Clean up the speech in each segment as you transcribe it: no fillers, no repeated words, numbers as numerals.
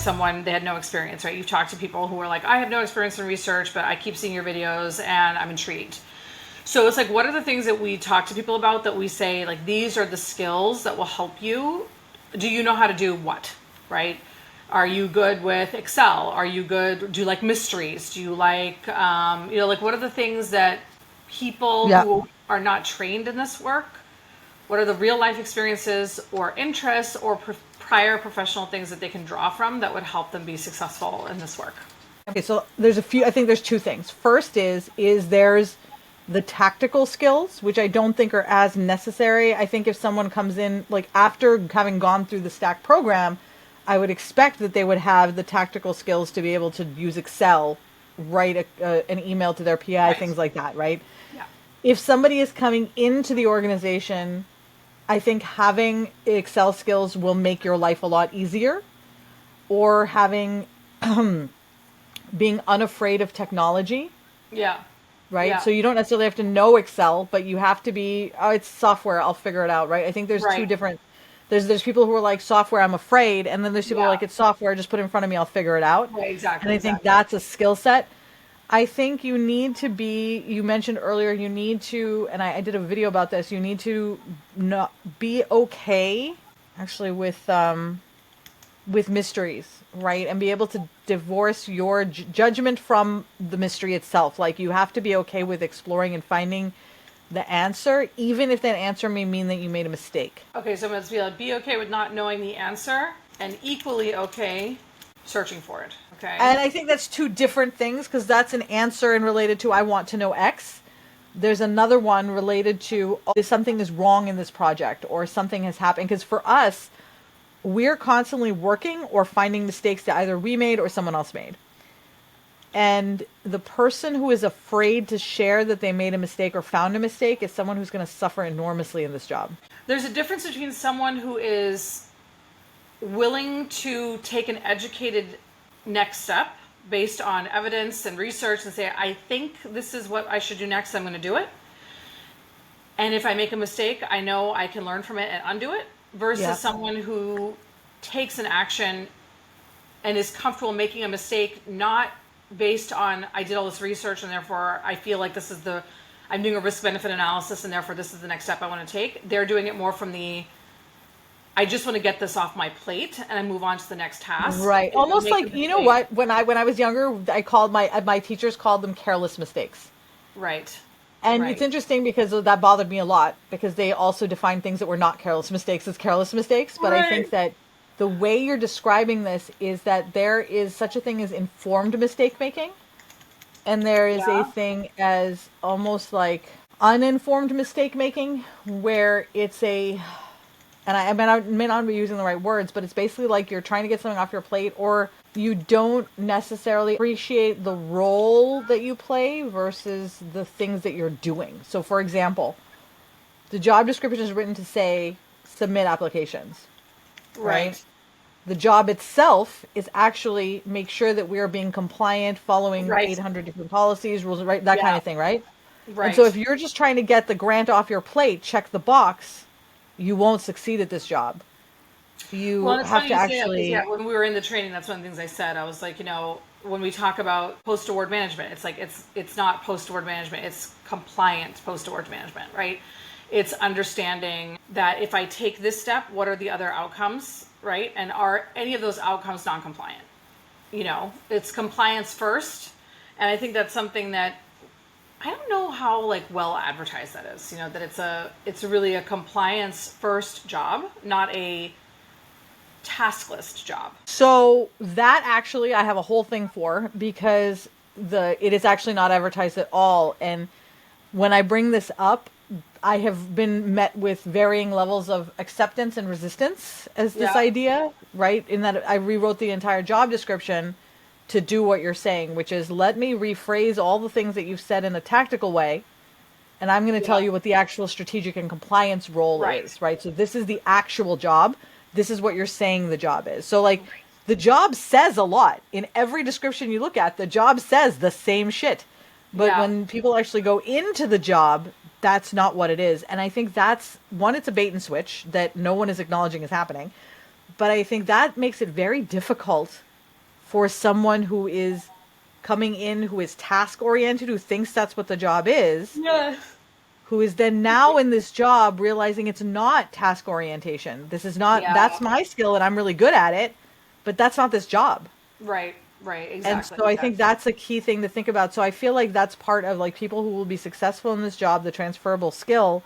someone, they had no experience, right? You've talked to people who are like, I have no experience in research, but I keep seeing your videos and I'm intrigued. So it's like, what are the things that we talk to people about that we say, like, these are the skills that will help you? Do you know how to do what, right? Are you good with Excel? Are you good? Do you like mysteries? Do you like, like, what are the things that people who are not trained in this work, what are the real life experiences or interests or prior professional things that they can draw from that would help them be successful in this work? Okay, so there's a few, I think there's two things. First is there's the tactical skills, which I don't think are as necessary. I think if someone comes in, like after having gone through the STACK program, I would expect that they would have the tactical skills to be able to use Excel, write an email to their PI, things like that, right? Yeah. If somebody is coming into the organization, I think having Excel skills will make your life a lot easier, or having being unafraid of technology. Yeah. Right. Yeah. So you don't necessarily have to know Excel, but you have to be, oh, it's software, I'll figure it out. Right. I think there's two different, there's people who are like, software, I'm afraid. And then there's people who are like, it's software, just put it in front of me, I'll figure it out. Right, exactly. And I think that's a skill set. I think you need to be, you mentioned earlier, you need to, and I did a video about this, you need to not be okay actually with mysteries, right? And be able to divorce your judgment from the mystery itself. Like, you have to be okay with exploring and finding the answer, even if that answer may mean that you made a mistake. Okay, so let's be okay with not knowing the answer, and equally okay searching for it. Okay. And I think that's two different things, because that's an answer and related to I want to know X. There's another one related to something is wrong in this project or something has happened. Because for us, we're constantly working or finding mistakes that either we made or someone else made. And the person who is afraid to share that they made a mistake or found a mistake is someone who's going to suffer enormously in this job. There's a difference between someone who is willing to take an educated next step based on evidence and research and say, I think this is what I should do next, I'm going to do it. And if I make a mistake, I know I can learn from it and undo it, versus someone who takes an action and is comfortable making a mistake, not based on, I did all this research and therefore I feel like this is I'm doing a risk benefit analysis and therefore this is the next step I want to take. They're doing it more from I just want to get this off my plate and I move on to the next task. Right. Almost like, you know what, when I was younger, I called my teachers called them careless mistakes. Right. And it's interesting because that bothered me a lot, because they also define things that were not careless mistakes as careless mistakes. But I think that the way you're describing this is that there is such a thing as informed mistake making. And there is a thing as almost like uninformed mistake making, where it's and I may not be using the right words, but it's basically like you're trying to get something off your plate, or you don't necessarily appreciate the role that you play versus the things that you're doing. So for example, the job description is written to say, submit applications. Right? The job itself is actually make sure that we are being compliant, following 800 different policies, rules, right? That kind of thing, right? Right. And so if you're just trying to get the grant off your plate, check the box, you won't succeed at this job. You have to actually... when we were in the training, that's one of the things I said. I was like, when we talk about post-award management, it's like, it's not post-award management, it's compliant post-award management, right? It's understanding that if I take this step, what are the other outcomes, right? And are any of those outcomes non-compliant? It's compliance first. And I think that's something that I don't know how well advertised that is, that it's really a compliance first job, not a task list job. So that actually I have a whole thing for, because it is actually not advertised at all. And when I bring this up, I have been met with varying levels of acceptance and resistance as this idea, right? In that I rewrote the entire job description to do what you're saying, which is let me rephrase all the things that you've said in a tactical way, and I'm going to tell you what the actual strategic and compliance role is, right? So this is the actual job. This is what you're saying the job is. So the job says a lot. In every description you look at, the job says the same shit. But when people actually go into the job, that's not what it is. And I think that's, one, it's a bait and switch that no one is acknowledging is happening. But I think that makes it very difficult for someone who is coming in, who is task oriented, who thinks that's what the job is, Yes. who is then now in this job realizing it's not task orientation. This is not, Yeah. that's my skill and I'm really good at it, but that's not this job. Right. Right. And Exactly. so I think Exactly. that's a key thing to think about. So I feel like that's part of like people who will be successful in this job, the transferable skill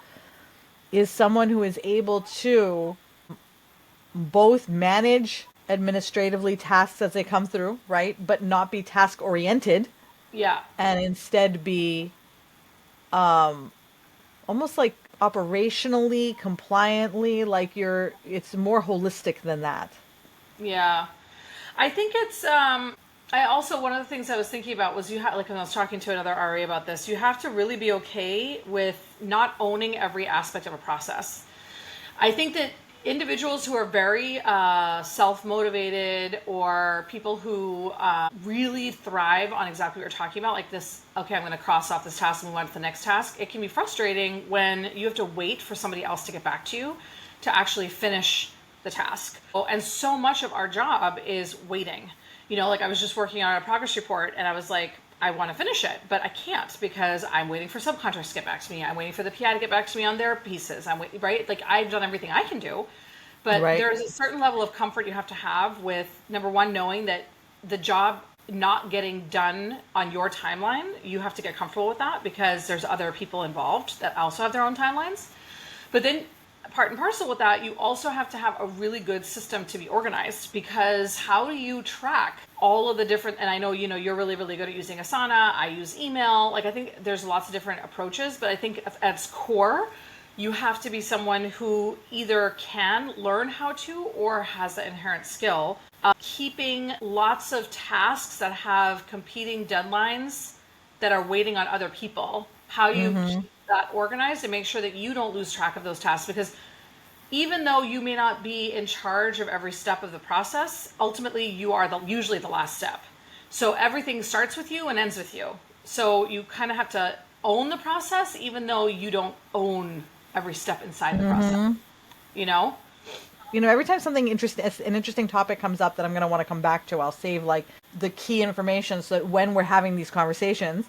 is someone who is able to both manage administratively tasks as they come through, right? But not be task oriented Yeah. and instead be almost like operationally, compliantly, like it's more holistic than that. Yeah. I think it's I also, one of the things I was thinking about was, you have, like when I was talking to another RA about this, you have to really be okay with not owning every aspect of a process. I think that individuals who are very self-motivated, or people who really thrive on exactly what you're talking about, like this, okay, I'm going to cross off this task and move on to the next task. It can be frustrating when you have to wait for somebody else to get back to you to actually finish the task. And so much of our job is waiting. Like I was just working on a progress report and I was like, I want to finish it, but I can't because I'm waiting for subcontractors to get back to me. I'm waiting for the PI to get back to me on their pieces. Right? Like I've done everything I can do, but Right. there's a certain level of comfort you have to have with, number one, knowing that the job not getting done on your timeline, you have to get comfortable with that because there's other people involved that also have their own timelines. But then part and parcel with that, you also have to have a really good system to be organized, because how do you track all of the different, and I know, you're really, really good at using Asana. I use email. Like, I think there's lots of different approaches, but I think at its core, you have to be someone who either can learn how to or has the inherent skill of keeping lots of tasks that have competing deadlines that are waiting on other people. How do you Mm-hmm. keep that organized and make sure that you don't lose track of those tasks? Because even though you may not be in charge of every step of the process, ultimately you are usually the last step. So everything starts with you and ends with you. So you kind of have to own the process, even though you don't own every step inside the process. Mm-hmm. You know? Every time something interesting, an interesting topic comes up that I'm going to want to come back to, I'll save like the key information so that when we're having these conversations,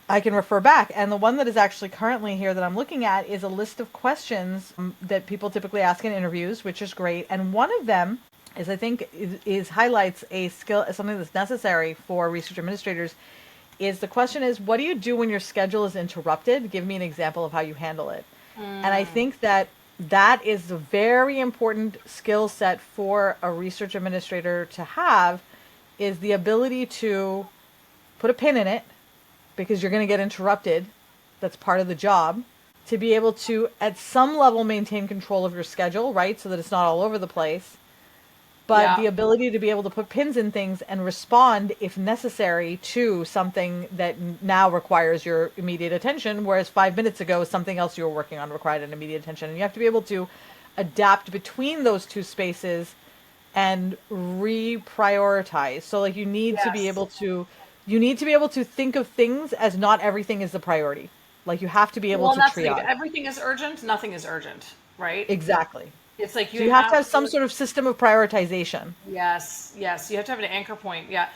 I can refer back. And the one that is actually currently here that I'm looking at is a list of questions that people typically ask in interviews, which is great. And one of them is, I think, is highlights a skill, something that's necessary for research administrators. Is the question is, what do you do when your schedule is interrupted? Give me an example of how you handle it. And I think that that is a very important skill set for a research administrator to have, is the ability to put a pin in it because you're going to get interrupted. That's part of the job. To be able to, at some level, maintain control of your schedule, right? So that it's not all over the place. But Yeah. the ability to be able to put pins in things and respond, if necessary, to something that now requires your immediate attention, whereas 5 minutes ago, something else you were working on required an immediate attention. And you have to be able to adapt between those two spaces and reprioritize. So like Yes. you need to be able to think of things as not everything is the priority. Like you have to be able Well, to and that's the thing. triage. Everything is urgent. Nothing is urgent, right? Exactly. It's like So you you have to have have some to. sort of system of prioritization. Yes, yes. You have to have an anchor point. Yeah.